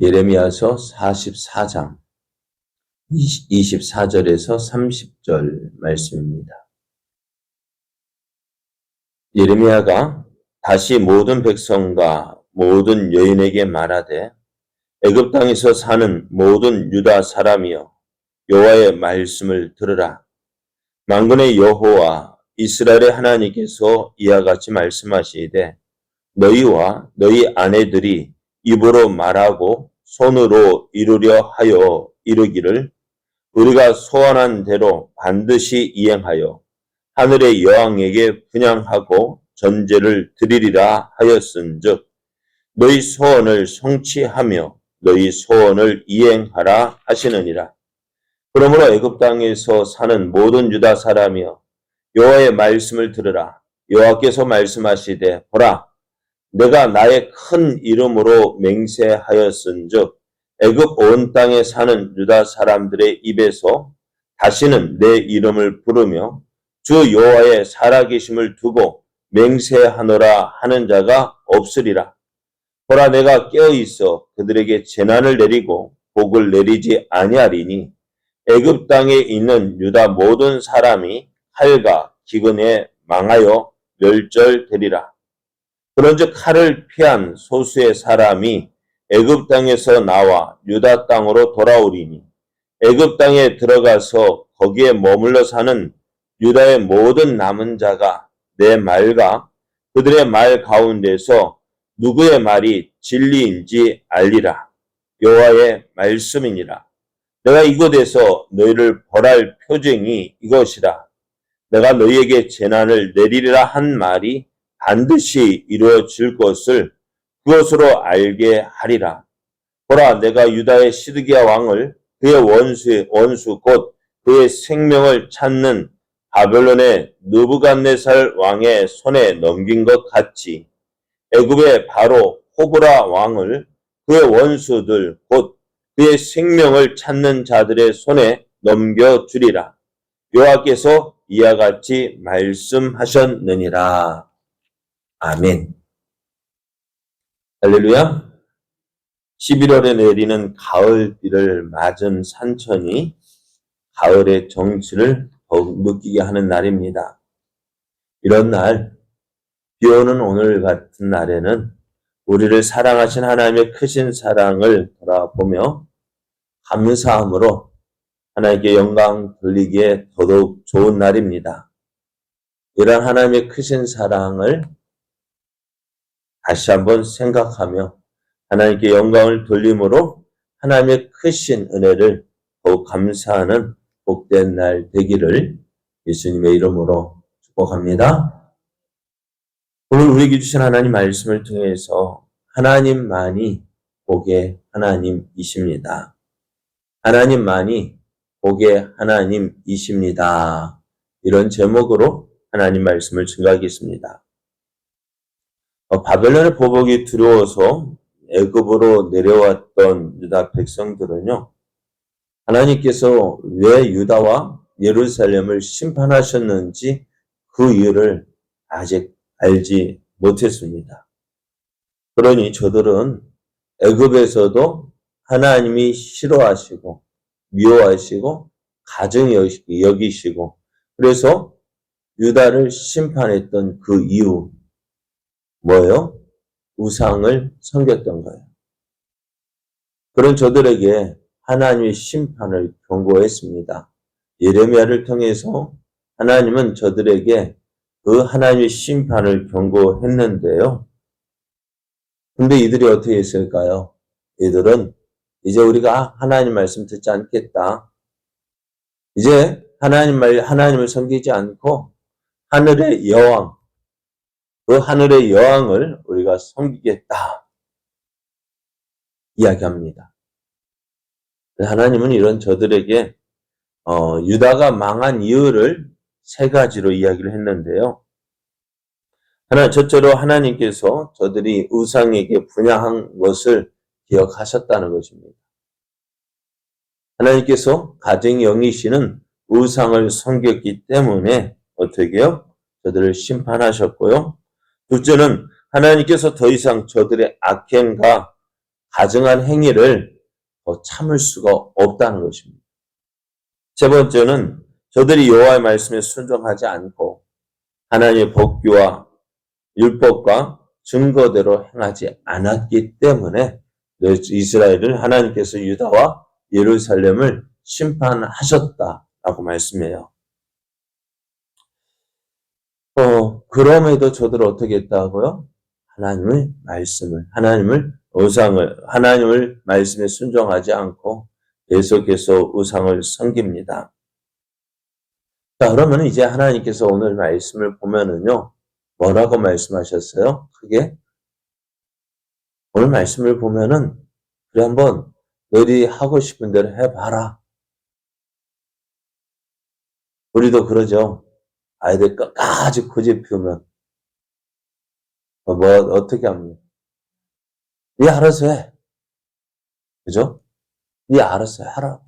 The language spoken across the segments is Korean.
예레미야서 44장 24절에서 30절 말씀입니다. 예레미야가 다시 모든 백성과 모든 여인에게 말하되 애굽 땅에서 사는 모든 유다 사람이여 여호와의 말씀을 들으라. 만군의 여호와 이스라엘의 하나님께서 이와 같이 말씀하시되 너희와 너희 아내들이 입으로 말하고 손으로 이루려 하여 이르기를 우리가 소원한 대로 반드시 이행하여 하늘의 여왕에게 분향하고 전제를 드리리라 하였은즉 너희 소원을 성취하며 너희 소원을 이행하라 하시느니라. 그러므로 애굽 땅에서 사는 모든 유다 사람이여 여호와의 말씀을 들으라. 여호와께서 말씀하시되 보라 내가 나의 큰 이름으로 맹세하였은즉 애굽 온 땅에 사는 유다 사람들의 입에서 다시는 내 이름을 부르며 주 여호와의 살아계심을 두고 맹세하노라 하는 자가 없으리라. 보라 내가 깨어있어 그들에게 재난을 내리고 복을 내리지 아니하리니 애굽 땅에 있는 유다 모든 사람이 칼과 기근에 망하여 멸절되리라. 그런즉 칼을 피한 소수의 사람이 애굽 땅에서 나와 유다 땅으로 돌아오리니 애굽 땅에 들어가서 거기에 머물러 사는 유다의 모든 남은 자가 내 말과 그들의 말 가운데서 누구의 말이 진리인지 알리라. 여호와의 말씀이니라. 내가 이곳에서 너희를 벌할 표징이 이것이라. 내가 너희에게 재난을 내리리라 한 말이 반드시 이루어질 것을 그것으로 알게 하리라. 보라 내가 유다의 시드기야 왕을 그의 원수 곧 그의 생명을 찾는 바벨론의 느부갓네살 왕의 손에 넘긴 것 같이 애굽의 바로 호브라 왕을 그의 원수들 곧 그의 생명을 찾는 자들의 손에 넘겨주리라. 여호와께서 이와 같이 말씀하셨느니라. 아멘. 할렐루야. 11월에 내리는 가을비를 맞은 산천이 가을의 정취를 더욱 느끼게 하는 날입니다. 이런 날, 비오는 오늘 같은 날에는 우리를 사랑하신 하나님의 크신 사랑을 돌아보며 감사함으로 하나님께 영광 돌리기에 더더욱 좋은 날입니다. 이런 하나님의 크신 사랑을 다시 한번 생각하며 하나님께 영광을 돌림으로 하나님의 크신 은혜를 더욱 감사하는 복된 날 되기를 예수님의 이름으로 축복합니다. 오늘 우리에게 주신 하나님 말씀을 통해서 하나님만이 복의 하나님이십니다. 하나님만이 복의 하나님이십니다. 이런 제목으로 하나님 말씀을 증거하겠습니다. 바벨론의 보복이 두려워서 애굽으로 내려왔던 유다 백성들은요, 하나님께서 왜 유다와 예루살렘을 심판하셨는지 그 이유를 아직 알지 못했습니다. 그러니 저들은 애굽에서도 하나님이 싫어하시고 미워하시고 가증히 여기시고 그래서 유다를 심판했던 그 이유 뭐예요? 우상을 섬겼던 거예요. 그런 저들에게 하나님의 심판을 경고했습니다. 예레미야를 통해서 하나님은 저들에게 그 하나님의 심판을 경고했는데요. 근데 이들이 어떻게 했을까요? 이들은 이제 우리가 하나님 말씀 듣지 않겠다. 이제 하나님을 섬기지 않고 하늘의 여왕, 그 하늘의 여왕을 우리가 섬기겠다. 이야기합니다. 하나님은 이런 저들에게 유다가 망한 이유를 세 가지로 이야기를 했는데요. 첫째로 하나님께서 저들이 우상에게 분향한 것을 기억하셨다는 것입니다. 하나님께서 가증히 여기시는 우상을 섬겼기 때문에 어떻게 해요? 저들을 심판하셨고요. 둘째는 하나님께서 더 이상 저들의 악행과 가증한 행위를 더 참을 수가 없다는 것입니다. 세 번째는 저들이 여호와의 말씀에 순종하지 않고 하나님의 법규와 율법과 증거대로 행하지 않았기 때문에 이스라엘을 하나님께서 유다와 예루살렘을 심판하셨다라고 말씀해요. 그럼에도 저들은 어떻게 했다고요? 하나님의 말씀을, 하나님을 말씀에 순종하지 않고 계속해서 우상을 섬깁니다. 자, 그러면 이제 하나님께서 오늘 말씀을 보면은요, 뭐라고 말씀하셨어요? 크게? 오늘 말씀을 보면은, 그래, 한번 너희 하고 싶은 대로 해봐라. 우리도 그러죠. 아이들 끝까지 고집 피우면, 어떻게 합니까? 네 알아서 해. 그죠? 네 알아서 하라.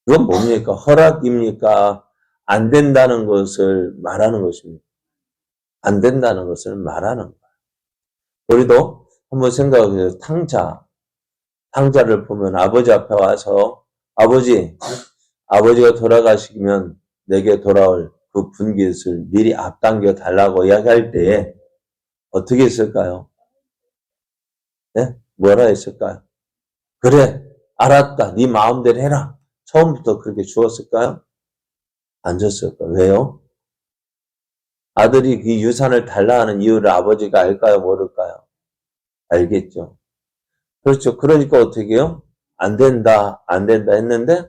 그건 뭡니까? 허락입니까? 안 된다는 것을 말하는 것입니다. 안 된다는 것을 말하는 거예요. 우리도 한번 생각해요. 탕자를 보면 아버지 앞에 와서 아버지가 돌아가시면 내게 돌아올 그 분깃을 미리 앞당겨 달라고 이야기할 때에 어떻게 했을까요? 네? 뭐라 했을까요? 그래, 알았다. 네 마음대로 해라. 처음부터 그렇게 주었을까요? 안 줬을까요? 왜요? 아들이 그 유산을 달라 하는 이유를 아버지가 알까요? 모를까요? 알겠죠. 그렇죠. 그러니까 어떻게 해요? 안 된다 했는데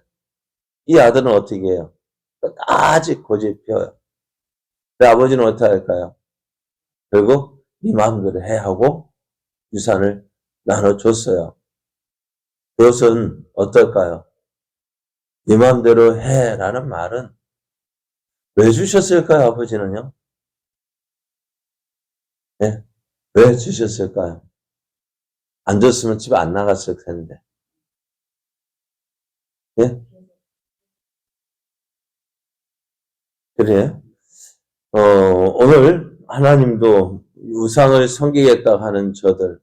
이 아들은 어떻게 해요? 끝까지 고집 펴요. 근데 아버지는 어떻게 할까요? 결국 네 마음대로 해 하고 유산을 나눠줬어요. 그것은 어떨까요? 네 마음대로 해라는 말은 왜 주셨을까요? 아버지는요? 네? 왜 주셨을까요? 안 줬으면 집 안 나갔을 텐데. 예? 그래요? 오늘 하나님도 우상을 섬기겠다 하는 저들,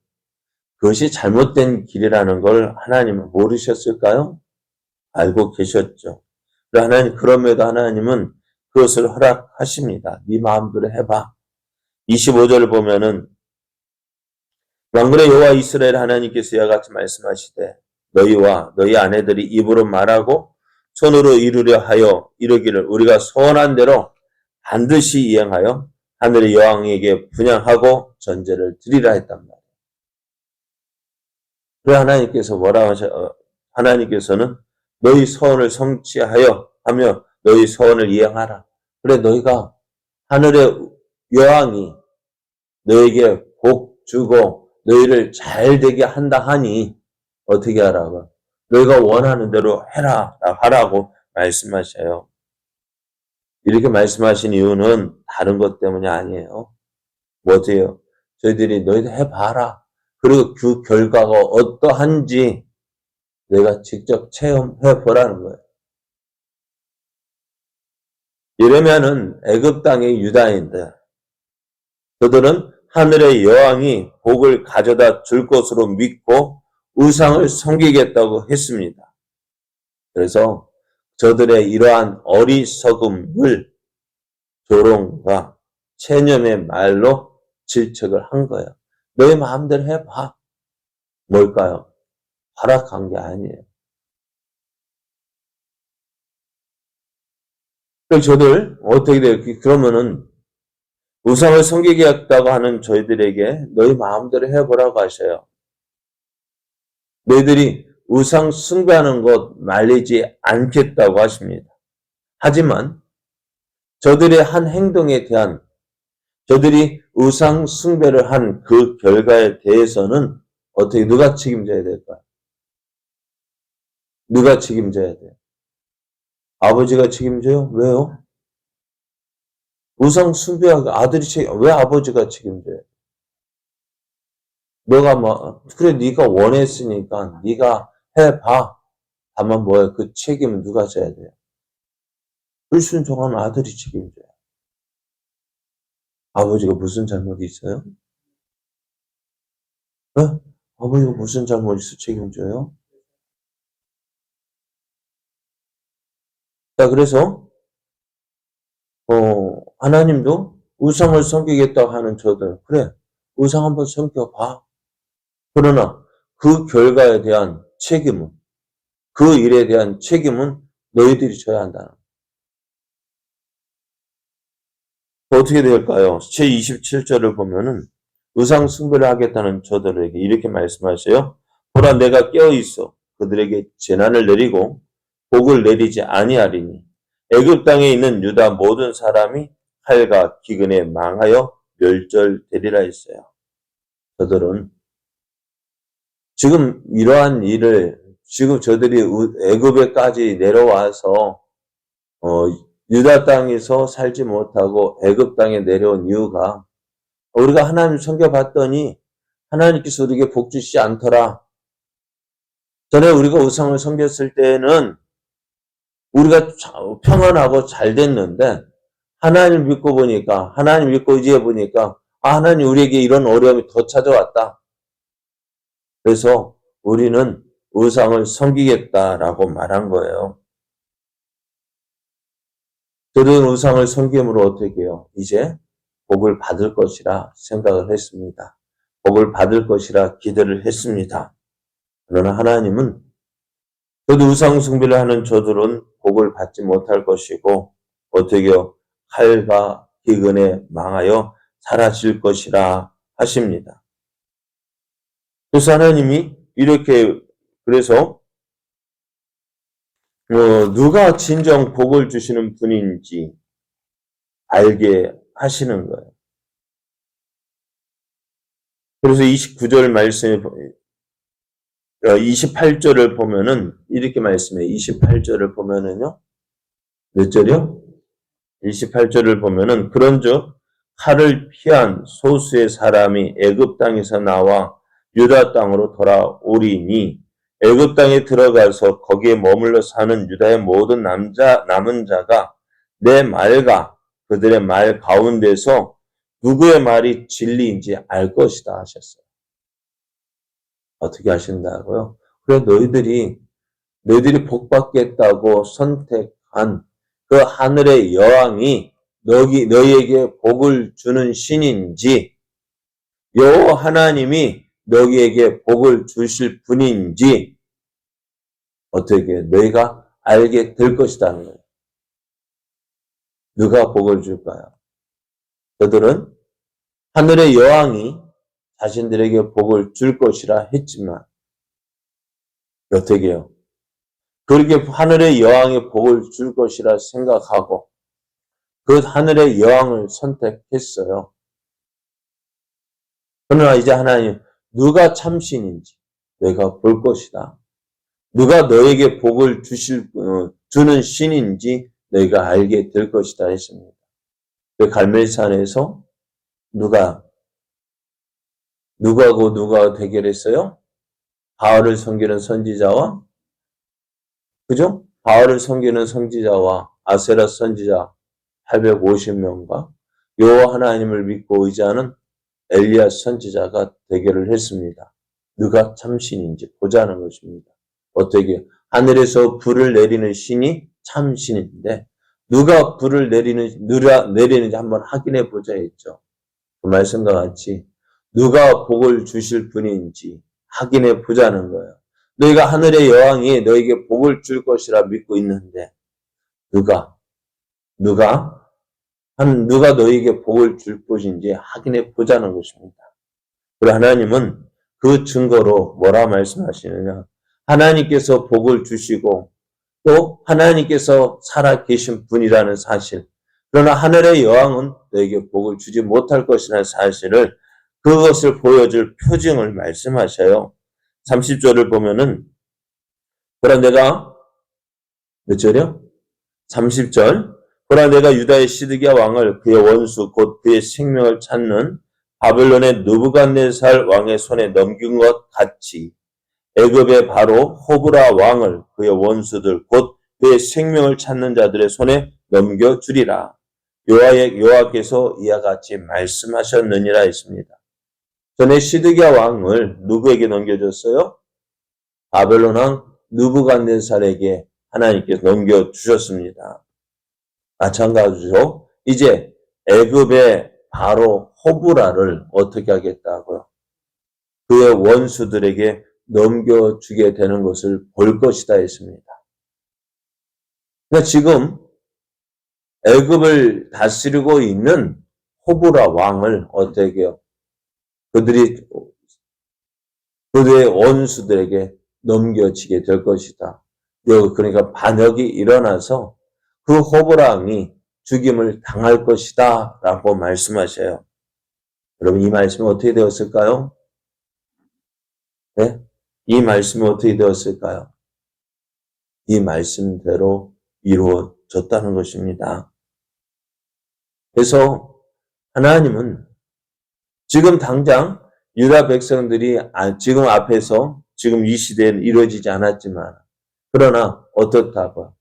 그것이 잘못된 길이라는 걸 하나님은 모르셨을까요? 알고 계셨죠. 그럼에도 하나님은 그것을 허락하십니다. 네 마음대로 해봐. 25절을 보면은 왕군의 여호와 이스라엘 하나님께서 이와 같이 말씀하시되 너희와 너희 아내들이 입으로 말하고 손으로 이루려 하여 이르기를 우리가 소원한 대로 반드시 이행하여 하늘의 여왕에게 분향하고 전제를 드리라 했단 말이에요. 그래 하나님께서는 너희 소원을 성취하여 하며 너희 소원을 이행하라. 그래 너희가 하늘의 여왕이 너에게 복 주고 너희를 잘 되게 한다 하니 어떻게 하라고? 너희가 원하는 대로 하라고 말씀하셔요. 이렇게 말씀하신 이유는 다른 것 때문이 아니에요. 뭐세요? 저희들이 너희들 해봐라. 그리고 그 결과가 어떠한지 내가 직접 체험해 보라는 거예요. 이러면은 애굽 땅의 유다인들, 그들은 하늘의 여왕이 복을 가져다 줄 것으로 믿고 우상을 섬기겠다고 했습니다. 그래서 저들의 이러한 어리석음을 조롱과 체념의 말로 질책을 한 거예요. 너희 마음대로 해봐. 뭘까요? 허락한 게 아니에요. 그래서 저들 어떻게 돼요? 그러면은 우상을 섬기겠다고 하는 저희들에게 너희 마음대로 해보라고 하셔요. 너희들이 우상 숭배하는 것 말리지 않겠다고 하십니다. 하지만 저들의 한 행동에 대한 저들이 우상 숭배를 한 그 결과에 대해서는 어떻게 누가 책임져야 될까요? 누가 책임져야 돼요? 아버지가 책임져요? 왜요? 우상 숭배하고 왜 아버지가 책임져요? 그래 네가 원했으니까 네가 해봐. 다만 뭐야? 그 책임은 누가 져야 돼요? 불순종한 아들이 책임져요. 아버지가 무슨 잘못이 있어요? 어? 아버지가 무슨 잘못이 책임져요? 자, 그래서 하나님도 우상을 섬기겠다고 하는 저들, 그래, 우상 한번 섬겨봐. 그러나 그 결과에 대한 책임은, 그 일에 대한 책임은 너희들이 져야 한다. 어떻게 될까요? 제27절을 보면은 우상 숭배를 하겠다는 저들에게 이렇게 말씀하세요. 보라, 내가 깨어있어 그들에게 재난을 내리고 복을 내리지 아니하리니 애굽 땅에 있는 유다 모든 사람이 칼과 기근에 망하여 멸절되리라 했어요. 저들은 지금 이러한 일을 지금 저들이 애굽에까지 내려와서 유다 땅에서 살지 못하고 애굽 땅에 내려온 이유가 우리가 하나님 섬겨봤더니 하나님께서 우리에게 복 주시지 않더라. 전에 우리가 우상을 섬겼을 때는 우리가 평안하고 잘 됐는데 하나님 믿고 보니까 하나님 믿고 의지해 보니까 하나님 우리에게 이런 어려움이 더 찾아왔다. 그래서 우리는 우상을 섬기겠다라고 말한 거예요. 저들은 우상을 섬김으로 어떻게 해요? 이제 복을 받을 것이라 생각을 했습니다. 복을 받을 것이라 기대를 했습니다. 그러나 하나님은 저도 우상 숭배를 하는 저들은 복을 받지 못할 것이고 어떻게 해요? 칼과 기근에 망하여 사라질 것이라 하십니다. 그래서 하나님이 이렇게 그래서 누가 진정 복을 주시는 분인지 알게 하시는 거예요. 그래서 29절 말씀에 28절을 보면은 이렇게 말씀해요. 28절을 보면은요. 몇 절이요? 28절을 보면은 그런즉 칼을 피한 소수의 사람이 애굽 땅에서 나와 유다 땅으로 돌아오리니 애굽 땅에 들어가서 거기에 머물러 사는 유다의 모든 남은 자가 내 말과 그들의 말 가운데서 누구의 말이 진리인지 알 것이다 하셨어요. 어떻게 하신다고요? 그래 너희들이 복받겠다고 선택한 그 하늘의 여왕이 너희에게 복을 주는 신인지 여호와 하나님이 너희에게 복을 주실 분인지 어떻게 너희가 알게 될 것이라는 거예요. 누가 복을 줄까요? 저들은 하늘의 여왕이 자신들에게 복을 줄 것이라 했지만 어떻게 해요? 그렇게 하늘의 여왕이 복을 줄 것이라 생각하고 그 하늘의 여왕을 선택했어요. 그러나 이제 하나님 누가 참신인지 내가 볼 것이다. 누가 너에게 복을 주는 신인지 너희가 알게 될 것이다 했습니다. 그 갈멜산에서 누구하고 누가 대결했어요? 바알을 섬기는 선지자와 그죠? 바알을 섬기는 선지자와 아세라 선지자 850명과 여호와 하나님을 믿고 의지하는 엘리야 선지자가 대결을 했습니다. 누가 참신인지 보자는 것입니다. 어떻게 하늘에서 불을 내리는 신이 참신인데 누가 불을 내리는지 한번 확인해 보자 했죠. 그 말씀과 같이 누가 복을 주실 분인지 확인해 보자는 거예요. 너희가 하늘의 여왕이 너에게 복을 줄 것이라 믿고 있는데 누가 너에게 복을 줄 것인지 확인해 보자는 것입니다. 그리고 하나님은 그 증거로 뭐라 말씀하시느냐. 하나님께서 복을 주시고 또 하나님께서 살아계신 분이라는 사실. 그러나 하늘의 여왕은 너에게 복을 주지 못할 것이라는 사실을 그것을 보여줄 표징을 말씀하셔요. 30절을 보면은 보라 내가 몇 절이요? 30절 보라 내가 유다의 시드기야 왕을 그의 원수 곧 그의 생명을 찾는 바벨론의 느부갓네살 왕의 손에 넘긴 것 같이 애굽의 바로 호브라 왕을 그의 원수들 곧 그의 생명을 찾는 자들의 손에 넘겨주리라. 여호와께서 이와 같이 말씀하셨느니라 했습니다. 전에 시드기야 왕을 누구에게 넘겨줬어요? 바벨론 왕 느부갓네살에게 하나님께서 넘겨주셨습니다. 마찬가지로 이제 애굽의 바로 호브라를 어떻게 하겠다고요? 그의 원수들에게 넘겨주게 되는 것을 볼 것이다 했습니다. 그러니까 지금 애굽을 다스리고 있는 호브라 왕을 어떻게 해요? 그들의 원수들에게 넘겨지게 될 것이다. 그러니까 반역이 일어나서 그 호브라 왕이 죽임을 당할 것이다 라고 말씀하셔요. 여러분 이 말씀이 어떻게 되었을까요? 네? 이 말씀이 어떻게 되었을까요? 이 말씀대로 이루어졌다는 것입니다. 그래서 하나님은 지금 당장 유다 백성들이 지금 앞에서 지금 이 시대에는 이루어지지 않았지만 그러나 어떻다고요?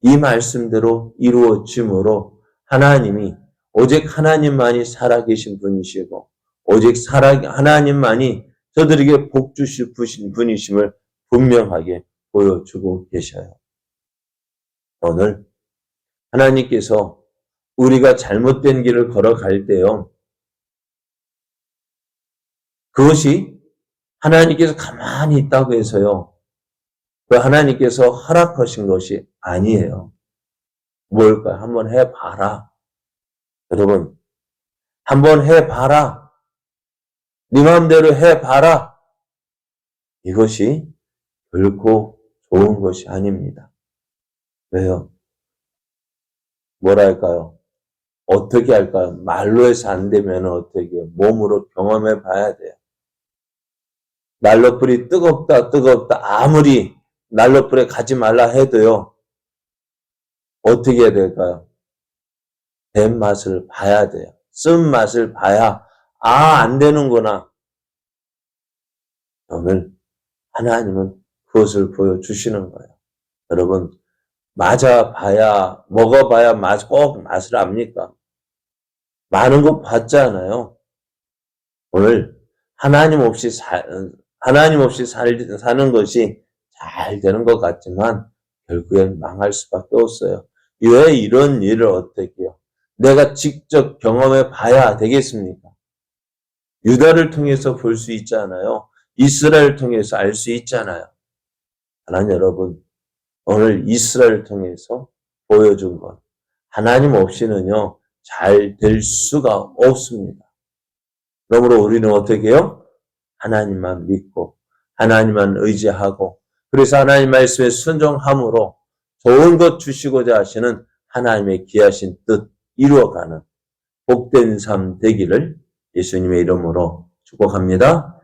이 말씀대로 이루어짐으로 하나님이 오직 하나님만이 살아계신 분이시고 오직 하나님만이 저들에게 복 주실 분이심을 분명하게 보여주고 계셔요. 오늘 하나님께서 우리가 잘못된 길을 걸어갈 때요. 그것이 하나님께서 가만히 있다고 해서요. 그 하나님께서 허락하신 것이 아니에요. 뭘까요? 한번 해봐라. 여러분, 한번 해봐라. 네 마음대로 해봐라. 이것이 결코 좋은 것이 아닙니다. 왜요? 뭐랄까요? 어떻게 할까요? 말로 해서 안 되면 어떻게 해요? 몸으로 경험해 봐야 돼요. 난로불이 뜨겁다 아무리 난로불에 가지 말라 해도요. 어떻게 해야 될까요? 된 맛을 봐야 돼요. 쓴 맛을 봐야 안 되는구나. 오늘 하나님은 그것을 보여주시는 거예요. 여러분 맞아봐야 먹어봐야 꼭 맛을 압니까? 많은 거 봤잖아요. 오늘 하나님 없이 사는 것이 잘 되는 것 같지만 결국엔 망할 수밖에 없어요. 왜 이런 일을 어떻게 해요? 내가 직접 경험해 봐야 되겠습니까? 유다를 통해서 볼 수 있잖아요. 이스라엘을 통해서 알 수 있잖아요. 하나님 여러분, 오늘 이스라엘을 통해서 보여준 것, 하나님 없이는요, 잘 될 수가 없습니다. 그러므로 우리는 어떻게 해요? 하나님만 믿고, 하나님만 의지하고, 그래서 하나님 말씀에 순종함으로 좋은 것 주시고자 하시는 하나님의 귀하신 뜻 이루어가는 복된 삶 되기를 예수님의 이름으로 축복합니다.